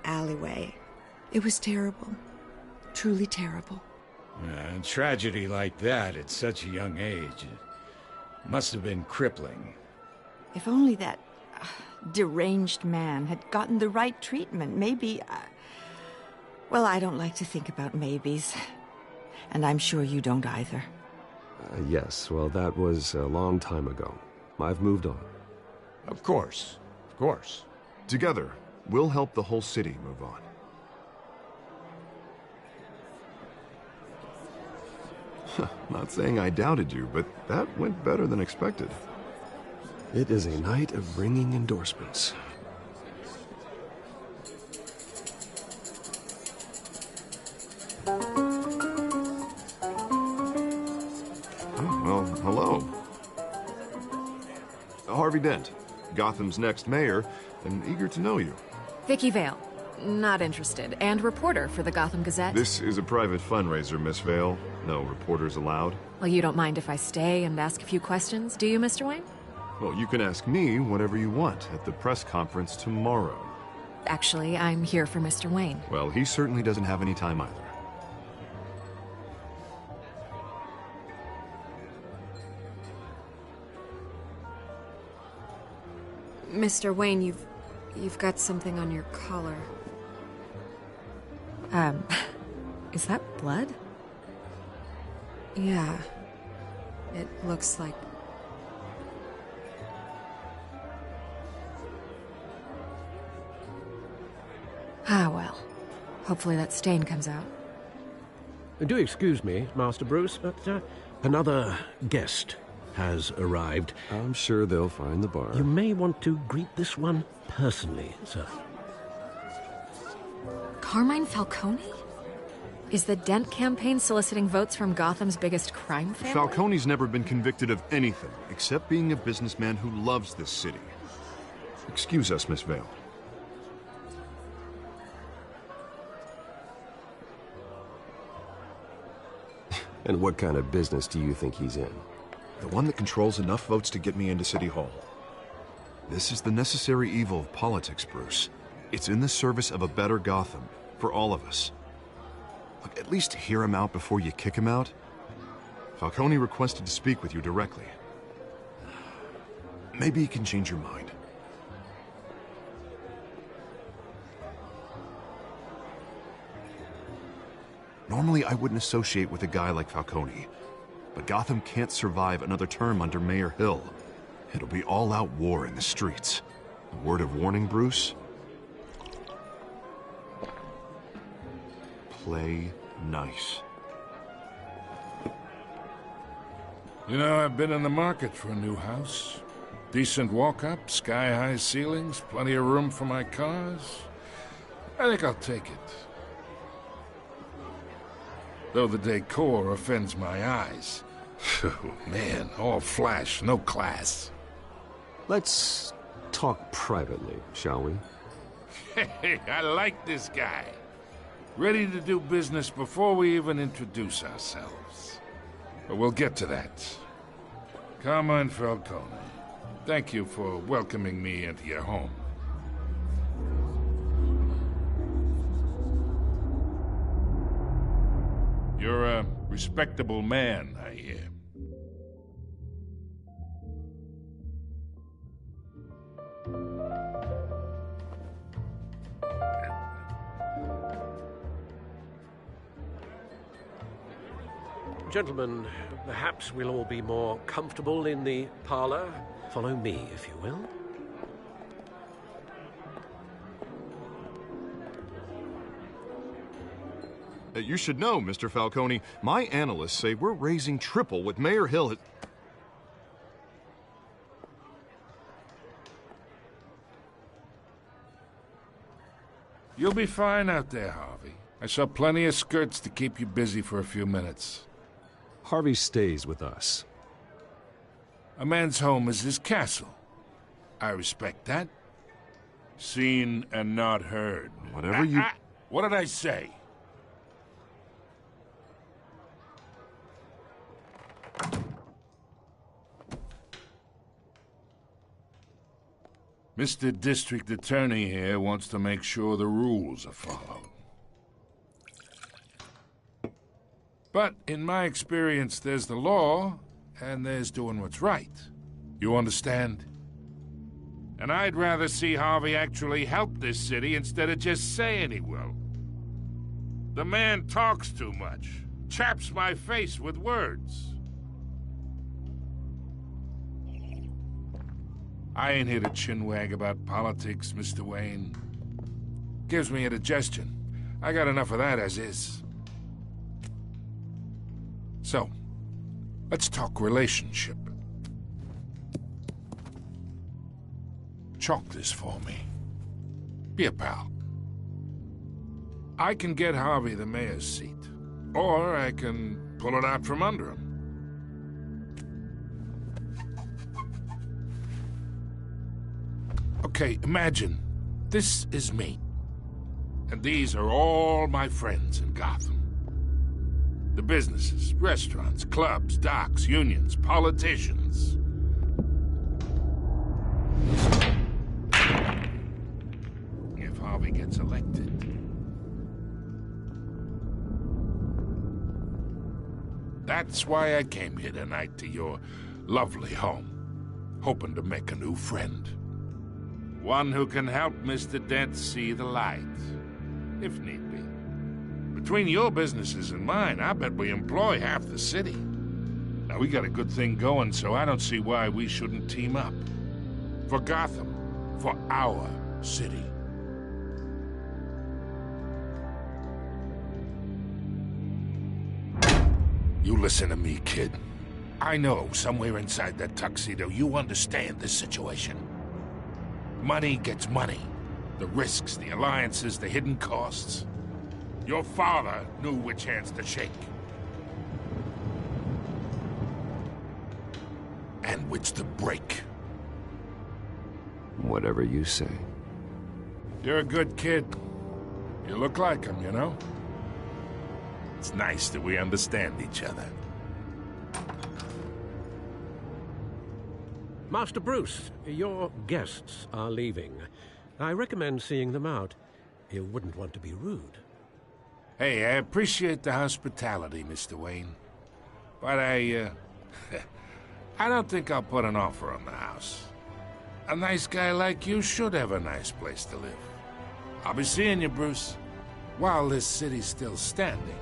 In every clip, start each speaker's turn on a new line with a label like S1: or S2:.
S1: alleyway. It was terrible. Truly terrible.
S2: A tragedy like that at such a young age must have been crippling.
S1: If only that deranged man had gotten the right treatment, maybe... Well, I don't like to think about maybes. And I'm sure you don't either.
S3: Yes, well, that was a long time ago. I've moved on.
S2: Of course. Of course.
S4: Together, we'll help the whole city move on. Not saying I doubted you, but that went better than expected.
S3: It is a night of ringing endorsements.
S4: Well, hello. Harvey Dent, Gotham's next mayor, and eager to know you.
S5: Vicky Vale. Not interested. And reporter for the Gotham Gazette.
S4: This is a private fundraiser, Miss Vale. No reporters allowed.
S5: Well, you don't mind if I stay and ask a few questions, do you, Mr. Wayne?
S4: Well, you can ask me whatever you want at the press conference tomorrow.
S5: Actually, I'm here for Mr. Wayne.
S4: Well, he certainly doesn't have any time either.
S5: Mr. Wayne, you've got something on your collar. Is that blood? Yeah. It looks like... Ah, well. Hopefully that stain comes out.
S6: Do excuse me, Master Bruce, but another guest has arrived.
S3: I'm sure they'll find the bar.
S6: You may want to greet this one personally, sir.
S5: Carmine Falcone? Is the Dent campaign soliciting votes from Gotham's biggest crime family?
S4: Falcone's never been convicted of anything, except being a businessman who loves this city. Excuse us, Miss Vale.
S3: And what kind of business do you think he's in?
S4: The one that controls enough votes to get me into City Hall. This is the necessary evil of politics, Bruce. It's in the service of a better Gotham, for all of us. Look, at least hear him out before you kick him out. Falcone requested to speak with you directly. Maybe he can change your mind. Normally, I wouldn't associate with a guy like Falcone. But Gotham can't survive another term under Mayor Hill. It'll be all-out war in the streets. A word of warning, Bruce? Play nice.
S7: You know, I've been in the market for a new house. Decent walk-up, sky-high ceilings, plenty of room for my cars. I think I'll take it. Though the decor offends my eyes. Oh, man, all flash, no class.
S3: Let's talk privately, shall we?
S7: Hey, I like this guy. Ready to do business before we even introduce ourselves. But we'll get to that. Carmine Falcone, thank you for welcoming me into your home. You're a respectable man, I hear.
S6: Gentlemen, perhaps we'll all be more comfortable in the parlor. Follow me, if you will.
S4: You should know, Mr. Falcone, my analysts say we're raising triple what Mayor Hill has...
S7: You'll be fine out there, Harvey. I saw plenty of skirts to keep you busy for a few minutes.
S3: Harvey stays with us.
S7: A man's home is his castle. I respect that. Seen and not heard.
S4: Whatever you...
S7: What did I say? Mr. District Attorney here wants to make sure the rules are followed. But in my experience, there's the law, and there's doing what's right. You understand? And I'd rather see Harvey actually help this city instead of just saying he will. The man talks too much, chaps my face with words. I ain't here to chinwag about politics, Mr. Wayne. Gives me indigestion. I got enough of that as is. So, let's talk relationship. Chalk this for me. Be a pal. I can get Harvey the mayor's seat, or I can pull it out from under him. Okay, imagine this is me, and these are all my friends in Gotham. The businesses, restaurants, clubs, docks, unions, politicians. If Harvey gets elected. That's why I came here tonight to your lovely home, hoping to make a new friend. One who can help Mr. Dent see the light, if need be. Between your businesses and mine, I bet we employ half the city. Now, we got a good thing going, so I don't see why we shouldn't team up. For Gotham, for our city. You listen to me, kid. I know somewhere inside that tuxedo you understand this situation. Money gets money. The risks, the alliances, the hidden costs. Your father knew which hands to shake. And which to break.
S3: Whatever you say.
S7: You're a good kid. You look like him, you know? It's nice that we understand each other.
S6: Master Bruce, your guests are leaving. I recommend seeing them out. You wouldn't want to be rude.
S7: Hey, I appreciate the hospitality, Mr. Wayne. But I don't think I'll put an offer on the house. A nice guy like you should have a nice place to live. I'll be seeing you, Bruce, while this city's still standing.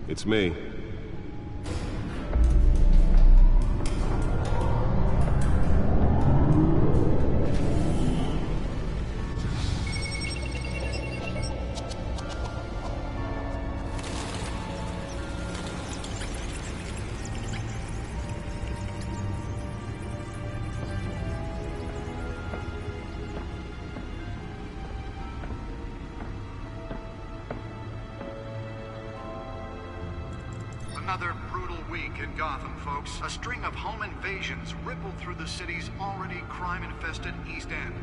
S3: It's me.
S8: Another brutal week in Gotham, folks. A string of home invasions rippled through the city's already crime-infested East End.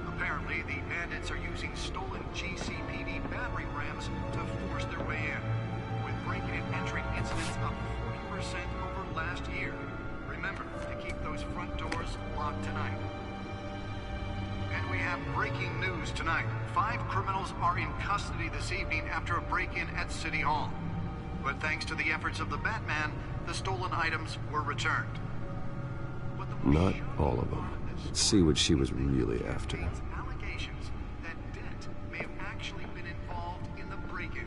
S8: Apparently, the bandits are using stolen GCPD battering rams to force their way in, with breaking and entering incidents up 40% over last year. Remember to keep those front doors locked tonight. And we have breaking news tonight. 5 criminals are in custody this evening after a break-in at City Hall. But thanks to the efforts of the Batman, the stolen items were returned.
S3: Not all of them. Let's see what she was really after.
S8: Allegations that Dent may have actually been involved in the break-in.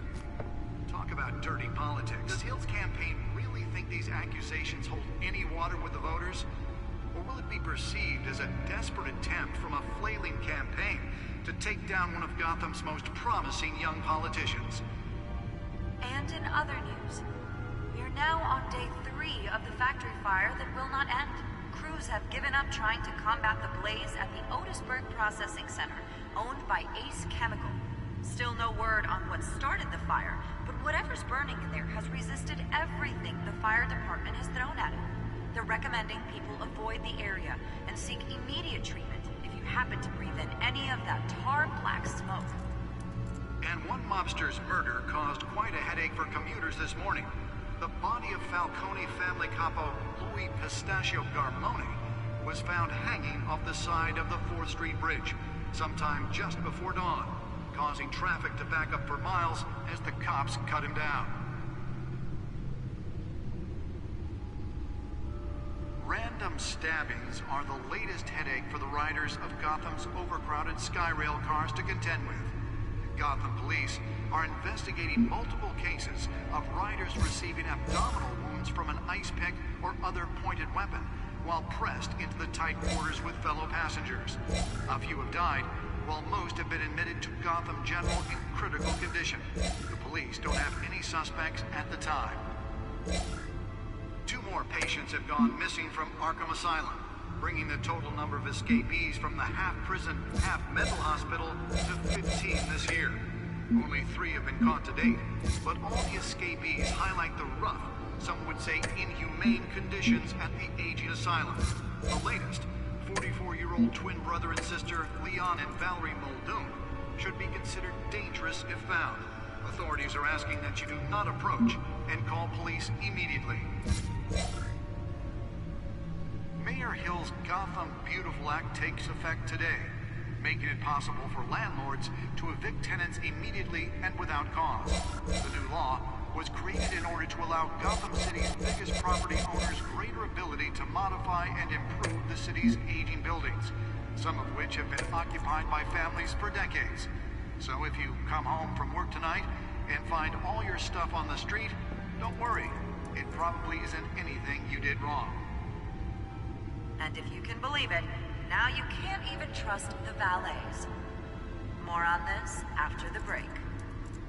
S8: Talk about dirty politics. Does Hill's campaign really think these accusations hold any water with the voters? Or will it be perceived as a desperate attempt from a flailing campaign to take down one of Gotham's most promising young politicians?
S9: And in other news, we are now on day 3 of the factory fire that will not end. Crews have given up trying to combat the blaze at the Otisburg Processing Center, owned by Ace Chemical. Still no word on what started the fire, but whatever's burning in there has resisted everything the fire department has thrown at it. They're recommending people avoid the area and seek immediate treatment if you happen to breathe in any of that tar black smoke.
S8: And one mobster's murder caused quite a headache for commuters this morning. The body of Falcone family capo Louis Pistachio Garmone was found hanging off the side of the 4th Street Bridge sometime just before dawn, causing traffic to back up for miles as the cops cut him down. Random stabbings are the latest headache for the riders of Gotham's overcrowded Skyrail cars to contend with. Gotham police are investigating multiple cases of riders receiving abdominal wounds from an ice pick or other pointed weapon while pressed into the tight quarters with fellow passengers. A few have died, while most have been admitted to Gotham General in critical condition. The police don't have any suspects at the time. 2 more patients have gone missing from Arkham Asylum, bringing the total number of escapees from the half-prison, half-mental hospital to 15 this year. Only 3 have been caught to date, but all the escapees highlight the rough, some would say inhumane conditions at the aging asylum. The latest, 44-year-old twin brother and sister Leon and Valerie Muldoon, should be considered dangerous if found. Authorities are asking that you do not approach and call police immediately. Mayor Hill's Gotham Beautiful Act takes effect today, making it possible for landlords to evict tenants immediately and without cause. The new law was created in order to allow Gotham City's biggest property owners greater ability to modify and improve the city's aging buildings, some of which have been occupied by families for decades. So if you come home from work tonight and find all your stuff on the street, don't worry. It probably isn't anything you did wrong.
S9: And if you can believe it, now you can't even trust the valets. More on this after the break.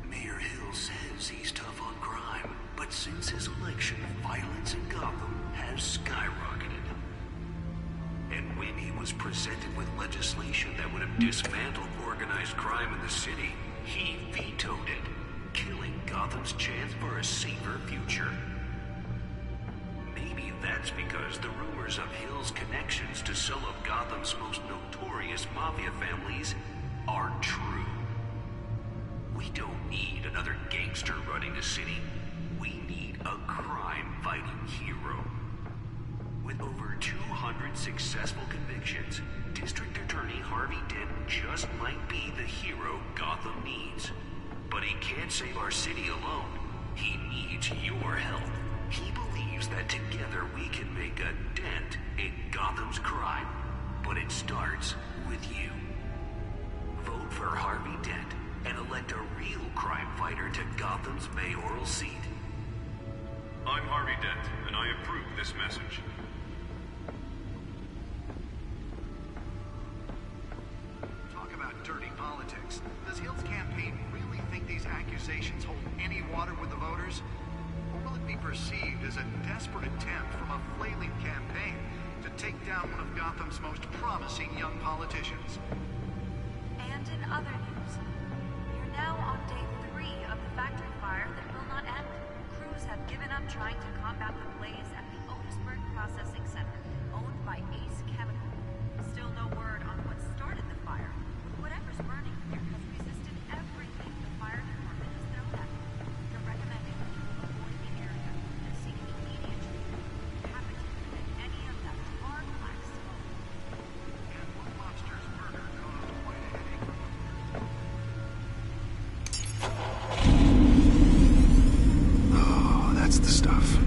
S10: Mayor Hill says he's tough on crime, but since his election, violence in Gotham has skyrocketed. And when he was presented with legislation that would have dismantled organized crime in the city, he vetoed it, killing Gotham's chance for a safer future. Maybe that's because the rumors of Hill's connections to some of Gotham's most notorious mafia families aren't true. We don't need another gangster running the city. We need a crime-fighting hero. With over 200 successful convictions, District Attorney Harvey Dent just might be the hero Gotham needs. But he can't save our city alone. He needs your help. He believes that together we can make a dent in Gotham's crime. But it starts with you. Vote for Harvey Dent and elect a real crime fighter to Gotham's mayoral seat.
S11: I'm Harvey Dent, and I approve this message.
S8: Talk about dirty politics. Does Hill's campaign really think these accusations hold any water with the voters? Or will it be perceived as a desperate attempt from a flailing campaign to take down one of Gotham's most promising young politicians?
S9: And in other news, we are now on day 3 of the factory fire that will not end. Crews have given up trying to combat the blaze at the Otisburg Processing Center, owned by Ace Chemical. Still no word on what started the fire, but whatever's burning here has resisted everything the fire department has thrown at it. They're recommending people avoid the area and seek immediate treatment if you happen to breathe in any of that tar black smoke.
S8: And one mobster's murder caused quite a headache for
S4: Oh, that's the stuff.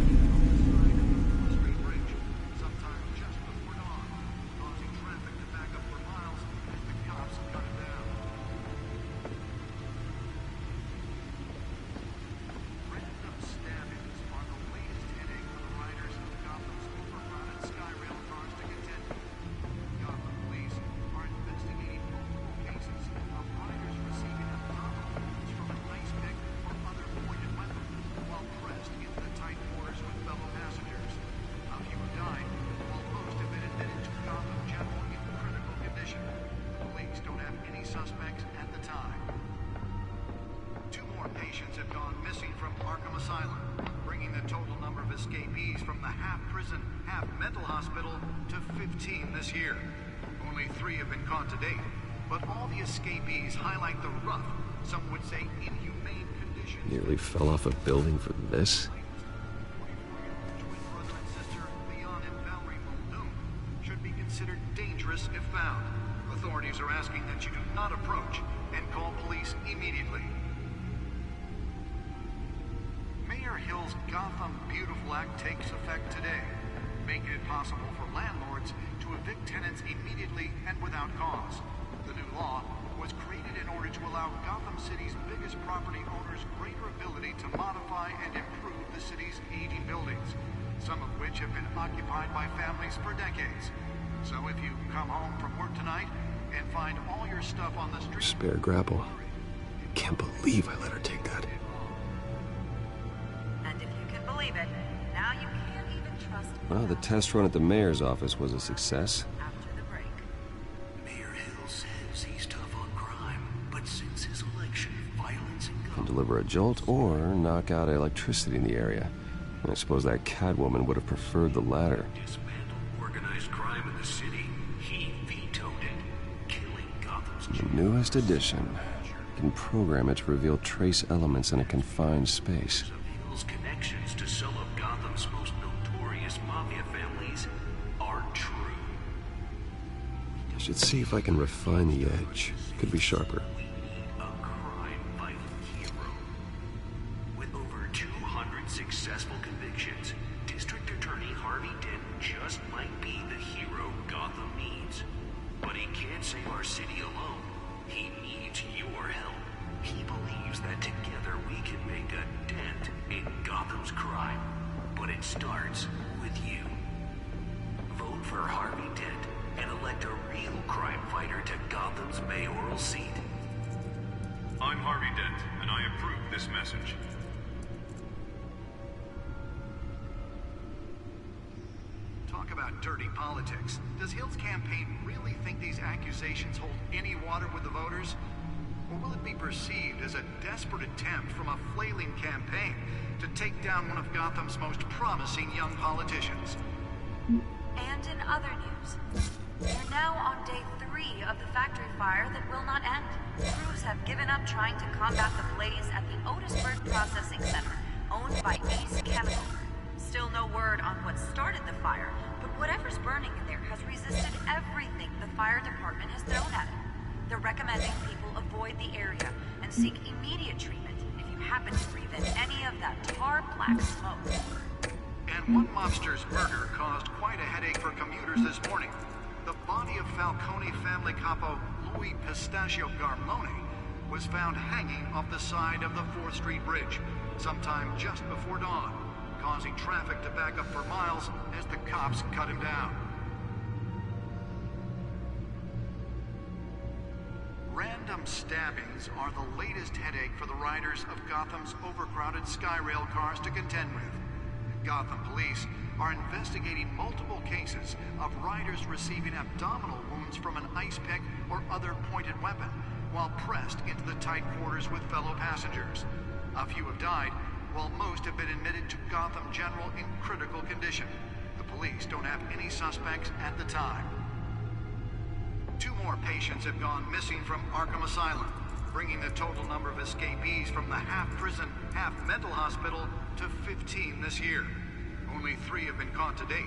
S8: half-prison, half-mental hospital to 15 this year. Only 3 have been caught to date, but all the escapees highlight the rough, some would say inhumane conditions.
S3: Nearly fell off a building for this?
S8: Twin brother and sister Leon and Valerie Muldoon should be considered dangerous if found. Authorities are asking that you do not approach and call police immediately. Mayor Hill's Gotham Beautiful Act takes effect today, making it possible for landlords to evict tenants immediately and without cause. The new law was created in order to allow Gotham City's biggest property owners greater ability to modify and improve the city's aging buildings, some of which have been occupied by families for decades. So if you come home from work tonight and find all your stuff on the street...
S3: Spare grapple. Can't believe I let her take that.
S9: And if you can believe it, now you can't even trust...
S3: Well, the test run at the mayor's office was a success.
S9: After the break.
S10: Mayor Hill says he's tough on crime, but since his election, violence and
S3: Can deliver a jolt or knock out electricity in the area. I suppose that Catwoman would have preferred the latter.
S10: dismantle organized crime in the city. He vetoed it, killing Gotham's
S3: The newest edition can program it to reveal trace elements in a confined space.
S10: of Hill's connections to some of Gotham's most notorious mafia families are true.
S3: I should see if I can refine the edge. Could be sharper.
S10: We need a crime-fighting hero. With over 200 successful convictions, District Attorney Harvey Dent just might be the hero Gotham needs. But he can't save our city alone. He needs your help. He believes that together we can make a dent in Gotham's crime. But it starts with you. Vote for Harvey Dent and elect a real crime fighter to Gotham's mayoral seat.
S11: I'm Harvey Dent, and I approve this message.
S8: Talk about dirty politics. Does Hill's campaign really think these accusations hold any water with the voters? Or will it be perceived as a desperate attempt from a flailing campaign to take down one of Gotham's most promising young politicians?
S9: And in other news, we're now on day 3 of the factory fire that will not end. Crews have given up trying to combat the blaze at the Otisburg Processing Center, owned by Ace Chemical. Still no word on what started the fire, but whatever's burning in there has resisted everything the fire department has thrown at it. They're recommending people avoid the area and seek immediate treatment if you happen to breathe in any of that tar black smoke.
S8: And one mobster's murder caused quite a headache for commuters this morning. The body of Falcone family capo Louis Pistachio Garmone was found hanging off the side of the 4th Street Bridge sometime just before dawn, causing traffic to back up for miles as the cops cut him down. Random stabbings are the latest headache for the riders of Gotham's overcrowded Skyrail cars to contend with. Gotham police are investigating multiple cases of riders receiving abdominal wounds from an ice pick or other pointed weapon while pressed into the tight quarters with fellow passengers. A few have died, while most have been admitted to Gotham General in critical condition. The police don't have any suspects at the time. 2 more patients have gone missing from Arkham Asylum, bringing the total number of escapees from the half-prison, half-mental hospital to 15 this year. Only 3 have been caught to date,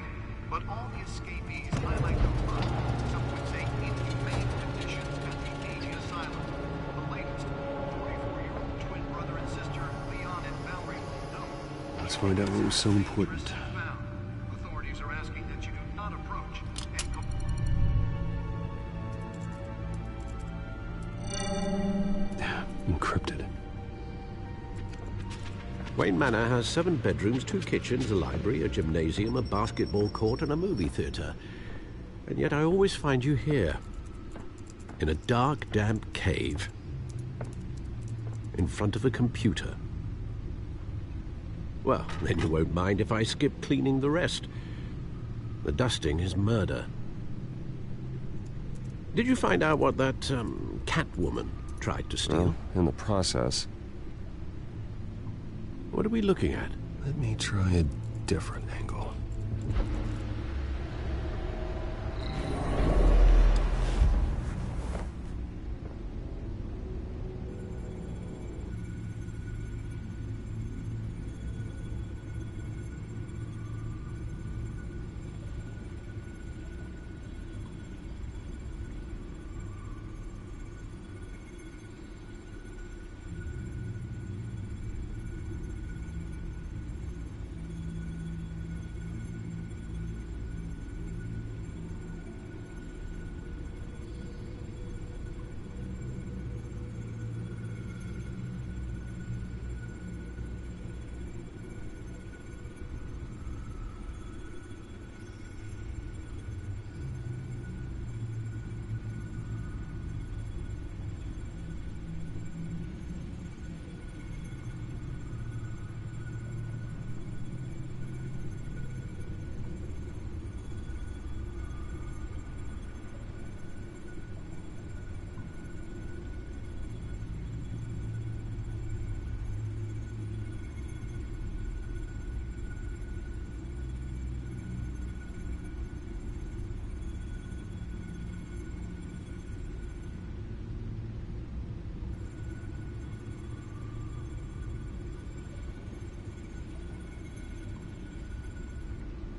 S8: but all the escapees highlight the rough, some would say inhumane conditions at the aging asylum. The latest, 44-year-old twin brother and sister Leon and Valerie Muldoon.
S3: Let's find out what was so important.
S8: Found. Authorities are asking that you do not approach and
S3: Encrypted.
S6: Wayne Manor has 7 bedrooms, 2 kitchens, a library, a gymnasium, a basketball court, and a movie theater. And yet I always find you here, in a dark, damp cave, in front of a computer. Well, then you won't mind if I skip cleaning the rest. The dusting is murder. Did you find out what that, Catwoman tried to steal?
S3: Well, in the process.
S6: What are we looking at?
S3: Let me try a different angle.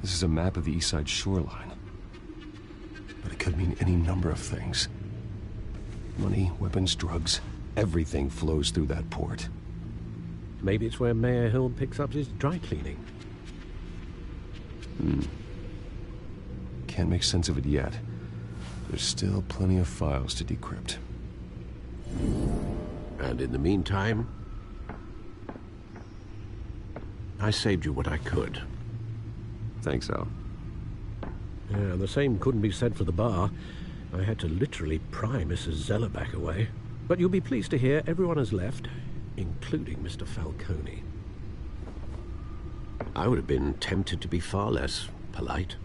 S3: This is a map of the East Side shoreline. But it could mean any number of things. Money, weapons, drugs, everything flows through that port.
S6: Maybe it's where Mayor Hill picks up his dry cleaning.
S3: Can't make sense of it yet. There's still plenty of files to decrypt.
S6: And in the meantime, I saved you what I could.
S3: Thanks, Al.
S6: Yeah, the same couldn't be said for the bar. I had to literally pry Mrs. Zeller back away. But you'll be pleased to hear everyone has left, including Mr. Falcone. I would have been tempted to be far less polite.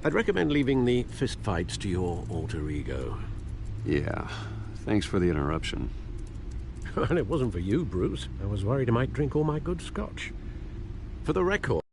S6: I'd recommend leaving the fistfights to your alter ego.
S3: Yeah, thanks for the interruption.
S6: And it wasn't for you, Bruce. I was worried I might drink all my good scotch. For the record...